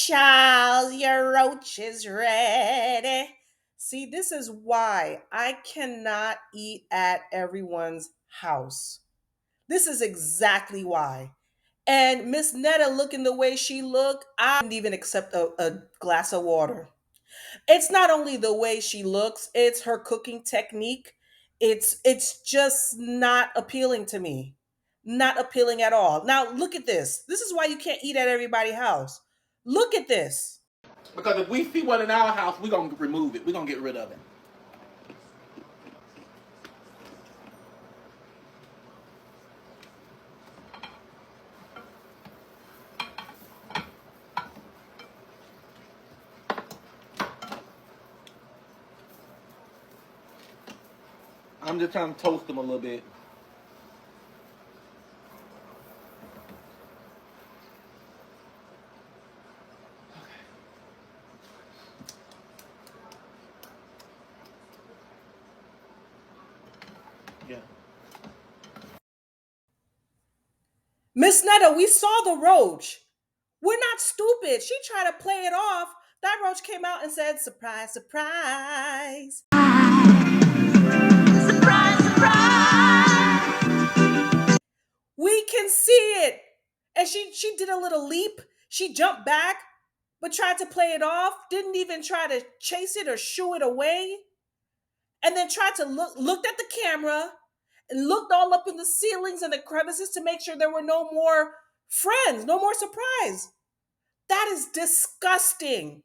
Chawls, your roach is ready. See, this is why I cannot eat at everyone's house. This is exactly why. And Miss Netta looking the way she looked, I didn't even accept a glass of water. It's not only the way she looks, it's her cooking technique. It's just not appealing to me. Not appealing at all. Now look at this. This is why you can't eat at everybody's house. Look at this. Because if we see one in our house, we're going to remove it. We're going to get rid of it. I'm just trying to toast them a little bit. Yeah. Miss Netta, we saw the roach. We're not stupid. She tried to play it off. That roach came out and said, surprise, surprise. Surprise, surprise! We can see it. And she did a little leap. She jumped back, but tried to play it off. Didn't even try to chase it or shoo it away. And then tried to looked at the camera and looked all up in the ceilings and the crevices to make sure there were no more friends, no more surprise. That is disgusting.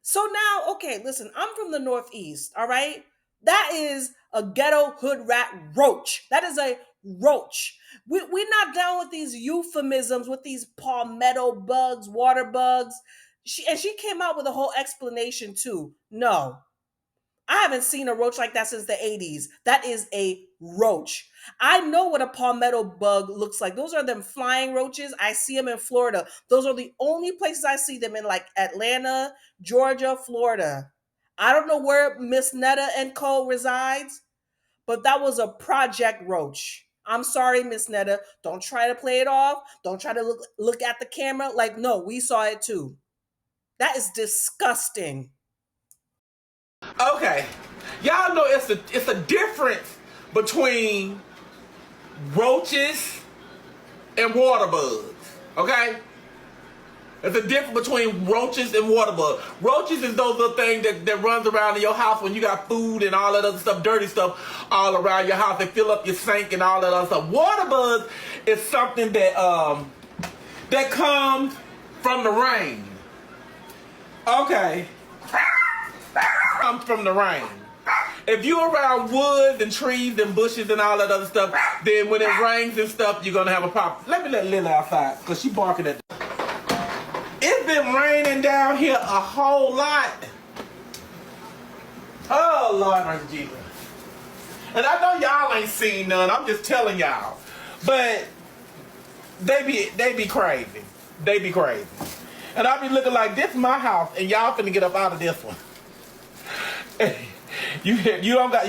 So now, okay, listen, I'm from the Northeast, all right? That is a ghetto hood rat roach. That is a roach. We're not down with these euphemisms, with these palmetto bugs, water bugs. She came out with a whole explanation too. No, I haven't seen a roach like that since the 80s. That is a roach. I know what a palmetto bug looks like. Those are them flying roaches. I see them in Florida. Those are the only places I see them in, like Atlanta, Georgia, Florida. I don't know where Miss Netta and Co. resides, but that was a project roach. I'm sorry, Miss Netta. Don't try to play it off. Don't try to look at the camera. Like, no, we saw it too. That is disgusting. Okay. Y'all know it's a difference between roaches and water bugs. Okay? There's a difference between roaches and water bugs. Roaches is those little things that runs around in your house when you got food and all that other stuff, dirty stuff all around your house. They fill up your sink and all that other stuff. Water bugs is something that comes from the rain. Okay. Comes from the rain. If you're around woods and trees and bushes and all that other stuff, then when it rains and stuff, you're gonna have a problem. Let me let Lily outside, because she barking at. It's been raining down here a whole lot. Oh, Lord mercy Jesus. And I know y'all ain't seen none. I'm just telling y'all. But they be crazy. They be crazy. And I be looking like, this my house, and y'all finna get up out of this one. You don't got,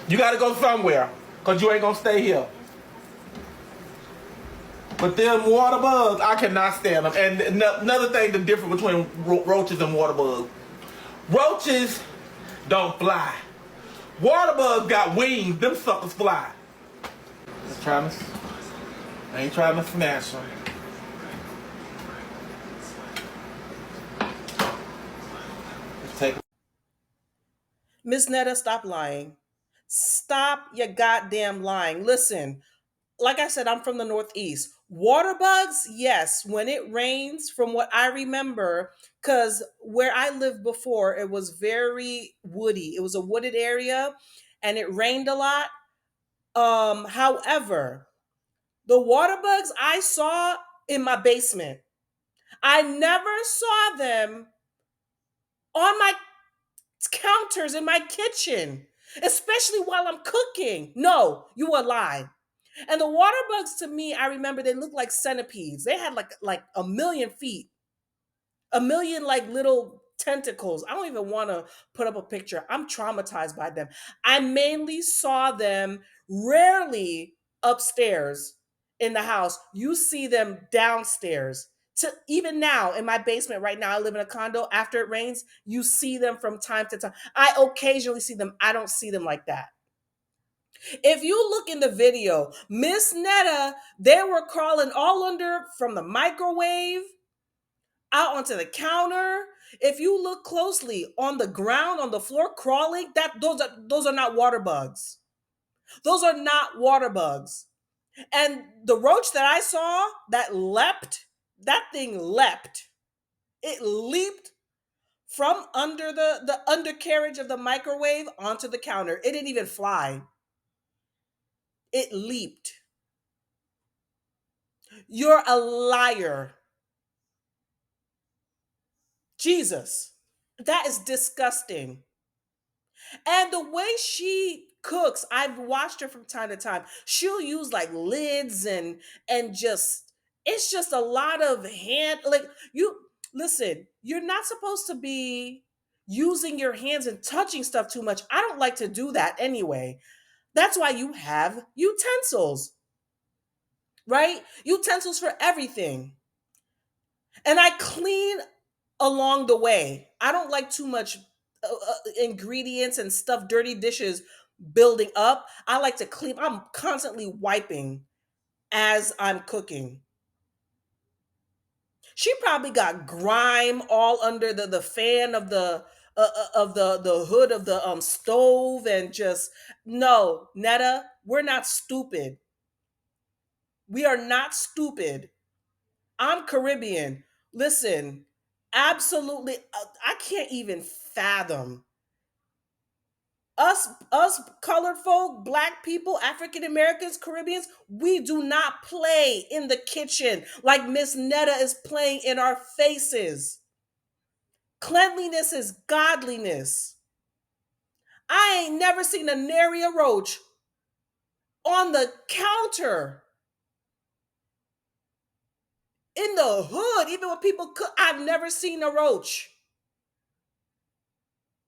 you got to go somewhere, because you ain't going to stay here. But them water bugs, I cannot stand them. And another thing, the difference between roaches and water bugs. Roaches don't fly. Water bugs got wings. Them suckers fly. I ain't trying to smash them. Let's take. Miss Netta, stop lying. Stop your goddamn lying. Listen, like I said, I'm from the Northeast. Water bugs, yes, when it rains, from what I remember, because where I lived before, it was very woody. It was a wooded area and it rained a lot. However, the water bugs I saw in my basement, I never saw them on my counters in my kitchen, especially while I'm cooking. No, you a lie. And the water bugs, to me, I remember they looked like centipedes. They had like a million feet, a million like little tentacles. I don't even want to put up a picture. I'm traumatized by them. I mainly saw them rarely upstairs in the house. You see them downstairs. To even now in my basement right now, I live in a condo. After it rains, you see them from time to time. I occasionally see them. I don't see them like that. If you look in the video, Miss Netta, they were crawling all under from the microwave out onto the counter. If you look closely on the ground, on the floor, crawling, those are not water bugs. Those are not water bugs. And the roach that I saw that leapt, that thing leapt. It leaped from under the undercarriage of the microwave onto the counter. It didn't even fly. It leaped. You're a liar. Jesus. That is disgusting. And the way she cooks, I've watched her from time to time. She'll use like lids and just it's just a lot of hand like you listen, you're not supposed to be using your hands and touching stuff too much. I don't like to do that anyway. That's why you have utensils, right? Utensils for everything. And I clean along the way. I don't like too much ingredients and stuff, dirty dishes building up. I like to clean. I'm constantly wiping as I'm cooking. She probably got grime all under the fan of the hood of the stove and just no, Netta, we're not stupid. We are not stupid. I'm Caribbean. Listen, absolutely, I can't even fathom us colored folk, black people, African Americans, Caribbeans. We do not play in the kitchen like Miss Netta is playing in our faces. Cleanliness is godliness. I ain't never seen a nary a roach on the counter in the hood, even when people cook. I've never seen a roach.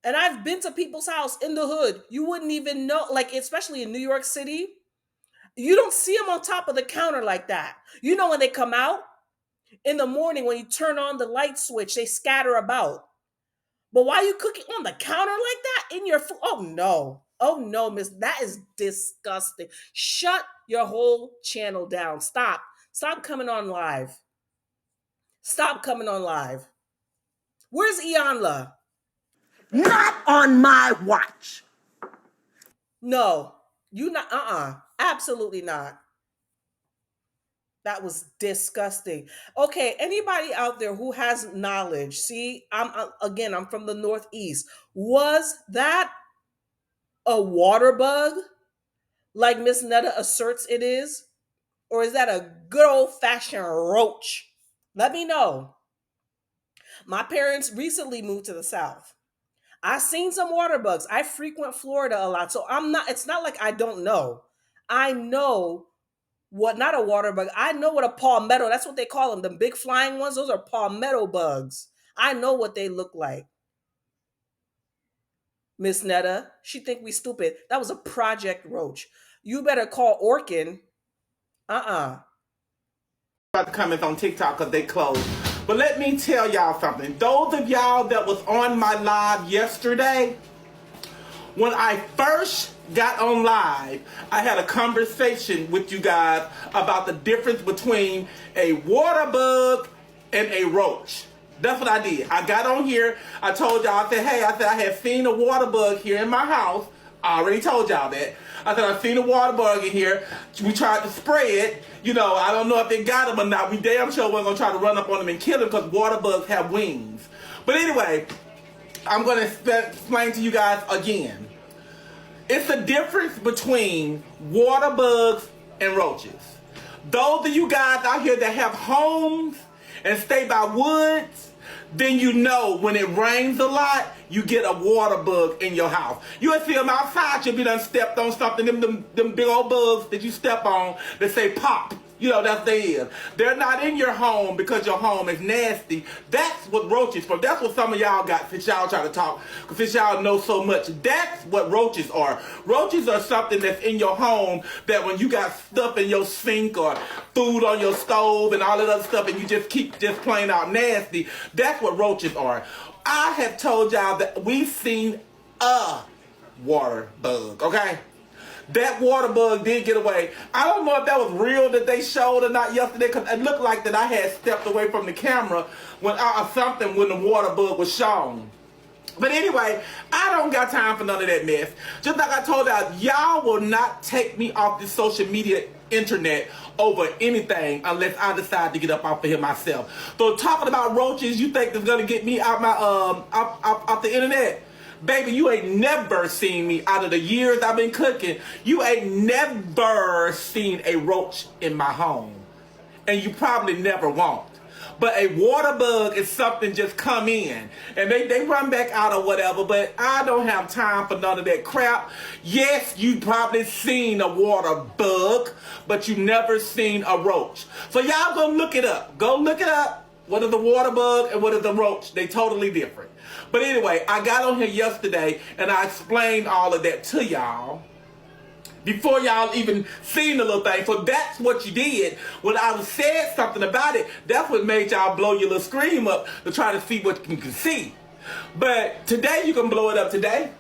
And I've been to people's house in the hood. You wouldn't even know, like, especially in New York City, you don't see them on top of the counter like that. You know, when they come out in the morning, when you turn on the light switch, they scatter about. But why are you cooking on the counter like that in your food? Oh no. Oh no, miss. That is disgusting. Shut your whole channel down. Stop. Stop coming on live. Stop coming on live. Where's Ianla? Not on my watch. No, you not. Absolutely not. That was disgusting. Okay, anybody out there who has knowledge? See, I'm from the Northeast. Was that a water bug, like Miss Netta asserts it is, or is that a good old fashioned roach? Let me know. My parents recently moved to the South. I've seen some water bugs. I frequent Florida a lot, so I'm not. It's not like I don't know. I know what, not a water bug. I know what a palmetto. That's what they call them. The big flying ones. Those are palmetto bugs. I know what they look like. Miss Netta, she think we stupid. That was a project roach. You better call Orkin. About the comments on TikTok because they closed. But let me tell y'all something. Those of y'all that was on my live yesterday, when I first got on live, I had a conversation with you guys about the difference between a water bug and a roach. That's what I did. I got on here. I told y'all, I said, hey, I had seen a water bug here in my house. I already told y'all that. I said, I've seen a water bug in here. We tried to spray it. You know, I don't know if they got him or not. We damn sure weren't going to try to run up on them and kill him because water bugs have wings. But anyway, I'm going to explain to you guys again. It's the difference between water bugs and roaches. Those of you guys out here that have homes and stay by woods, then you know when it rains a lot, you get a water bug in your house. You'll see them outside, you'll be done stepped on something, them big old bugs that you step on that say pop. You know, that's they is. They're not in your home because your home is nasty. That's what roaches for. That's what some of y'all got since y'all try to talk. Since y'all know so much. That's what roaches are. Roaches are something that's in your home that when you got stuff in your sink or food on your stove and all that other stuff and you just keep just plain out nasty, that's what roaches are. I have told y'all that we've seen a water bug, okay? That water bug did get away. I don't know if that was real that they showed or not yesterday, because it looked like that I had stepped away from the camera when the water bug was shown. But anyway, I don't got time for none of that mess. Just like I told y'all will not take me off the social media internet over anything unless I decide to get up off of here myself. So talking about roaches, you think that's gonna get me out my off the internet? Baby, you ain't never seen me out of the years I've been cooking. You ain't never seen a roach in my home. And you probably never won't. But a water bug is something just come in. And they run back out or whatever. But I don't have time for none of that crap. Yes, you probably seen a water bug. But you never seen a roach. So y'all go look it up. Go look it up. What is the water bug and what is the roach? They totally different. But anyway, I got on here yesterday and I explained all of that to y'all before y'all even seen the little thing. So that's what you did. When I said something about it, that's what made y'all blow your little scream up to try to see what you can see. But today you can blow it up today.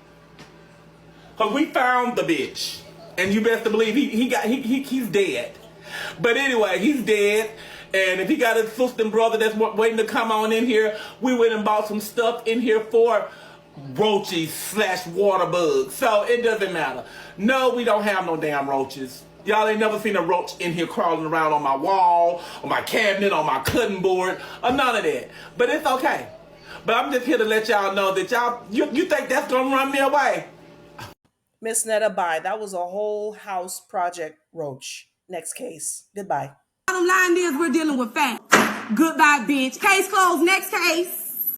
Because we found the bitch. And you best to believe he's dead. But anyway, he's dead. And if he got his sister and brother that's waiting to come on in here, we went and bought some stuff in here for roaches / water bugs. So it doesn't matter. No, we don't have no damn roaches. Y'all ain't never seen a roach in here crawling around on my wall, on my cabinet, on my cutting board, or none of that. But it's okay. But I'm just here to let y'all know that you think that's gonna run me away. Miss Netta, bye. That was a whole house project roach. Next case. Goodbye. Bottom line is we're dealing with facts. Goodbye, bitch. Case closed. Next case.